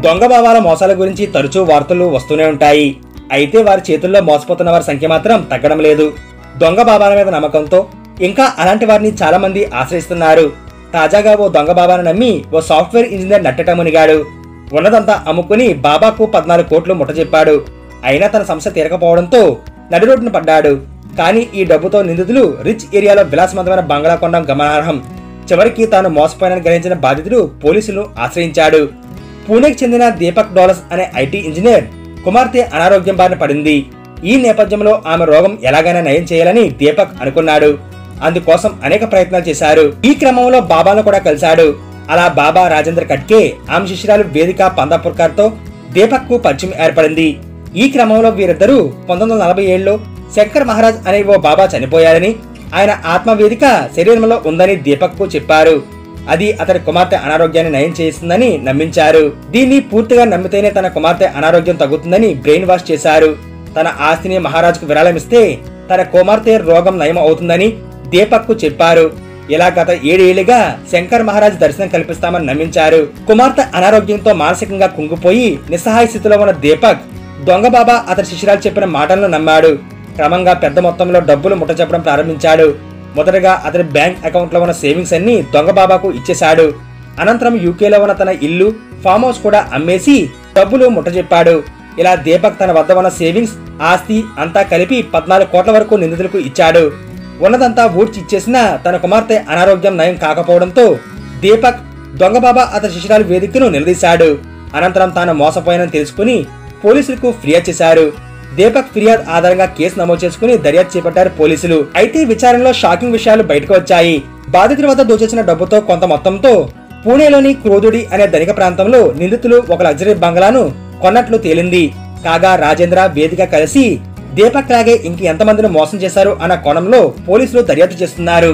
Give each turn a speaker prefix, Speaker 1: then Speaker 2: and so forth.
Speaker 1: దొంగ బాబాల మోసాల గురించి తరచూ వార్తలు వస్తూనే ఉంటాయి. అయితే వారి చేతుల్లో మోసపోతున్న వారి సంఖ్య మాత్రం తగ్గడం లేదు. దొంగ బాబాల మీద నమ్మకంతో ఇంకా అలాంటి వారిని చాలా మంది ఆశ్రయిస్తున్నారు. తాజాగా ఓ దొంగ బాబాను నమ్మి ఓ సాఫ్ట్వేర్ ఇంజనీర్ నట్టట మునిగాడు. ఉన్నదంతా అమ్ముకుని బాబాకు 14 కోట్లు ముట్టజెప్పాడు. అయినా తన సమస్య తీరకపోవడంతో నడిరోడ్డున పడ్డాడు. కానీ ఈ డబ్బుతో నిందితులు రిచ్ ఏరియాలో విలాసవంతమైన బంగ్లా కొనడం గమనార్హం. చివరికి తాను మోసపోయానని గ్రహించిన బాధితుడు పోలీసులు ఆశ్రయించాడు. పూణేకి చెందిన దీపక్ డోలస్ అనే ఐటీ ఇంజనీర్ కుమార్తె అనారోగ్యం బారిన పడింది. ఈ నేపథ్యంలో ఆమె రోగం ఎలాగైనా నయం చేయాలని దీపక్ అనుకున్నాడు. అందుకోసం అనేక ప్రయత్నాలు చేశారు. ఈ క్రమంలో బాబాను కూడా కలిశాడు. అలా బాబా రాజేంద్ర కట్కే ఆమె శిష్యురాలు వేదిక పందాపూర్కర్ తో దీపక్ కు పరిచయం ఏర్పడింది. ఈ క్రమంలో వీరిద్దరూ 1947లో శంకర్ మహారాజ్ అనే ఓ బాబా చనిపోయారని, ఆయన ఆత్మవేదిక శరీరంలో ఉందని దీపక్ కు చెప్పారు. అది అతని కుమార్తె అనారోగ్యాన్ని నయం చేస్తుందని నమ్మించారు. దీన్ని పూర్తిగా నమ్మితేనే తన కుమార్తె అనారోగ్యం తగ్గుతుందని బ్రెయిన్ వాష్ చేశారు. తన ఆస్తిని మహారాజుకు విరాళమిస్తే తన కుమార్తె రోగం నయం అవుతుందని దీపక్ కు చెప్పారు. ఇలా గత 7 ఏళ్లుగా శంకర్ మహారాజ్ దర్శనం కల్పిస్తామని నమ్మించారు. కుమార్తె అనారోగ్యంతో మానసికంగా కుంగిపోయి నిస్సహాయ స్థితిలో ఉన్న దీపక్ దొంగ బాబా అతని శిష్యురాలు చెప్పిన మాటలను నమ్మాడు. క్రమంగా పెద్ద మొత్తంలో డబ్బులు ముట్టచెప్పడం ప్రారంభించాడు. మొదటగా అతని బ్యాంక్ అకౌంట్ లో ఉన్న సేవింగ్స్ అన్ని దొంగ బాబాకు ఇచ్చేశాడు. అనంతరం యూకేలో ఉన్న తన ఇల్లు, ఫామ్ హౌస్ కూడా అమ్మేసి డబ్బులు ముట్టజెప్పాడు. ఇలా దీపక్ తన వద్ద ఉన్న సేవింగ్స్, ఆస్తి అంతా కలిపి 14 కోట్ల వరకు నిందితులకు ఇచ్చాడు. ఉన్నదంతా ఊడ్చి ఇచ్చేసిన తన కుమార్తె అనారోగ్యం నయం కాకపోవడంతో దీపక్ దొంగ బాబా అతని శిష్యురాలు వేదికను నిలదీశాడు. అనంతరం తాను మోసపోయానని తెలుసుకుని పోలీసులకు ఫిర్యాదు చేశారు. దీపక్ ఫిర్యాదు ఆధారంగా కేసు నమోదు చేసుకుని దర్యాప్తు చేపట్టారు పోలీసులు. అయితే విచారణలో షాకింగ్ విషయాలు బయటకు వచ్చాయి. బాధితుల వద్ద దోచేసిన డబ్బుతో కొంత మొత్తంతో పూణేలోని క్రోధుడి అనే ధనిక ప్రాంతంలో నిందితులు ఒక లగ్జరీ బంగ్లాను కొన్నట్లు తేలింది. కాగా రాజేంద్ర, వేదిక కలిసి దీపక్ లాగే ఇంకెంతమందిని మోసం చేశారు అన్న కోణంలో పోలీసులు దర్యాప్తు చేస్తున్నారు.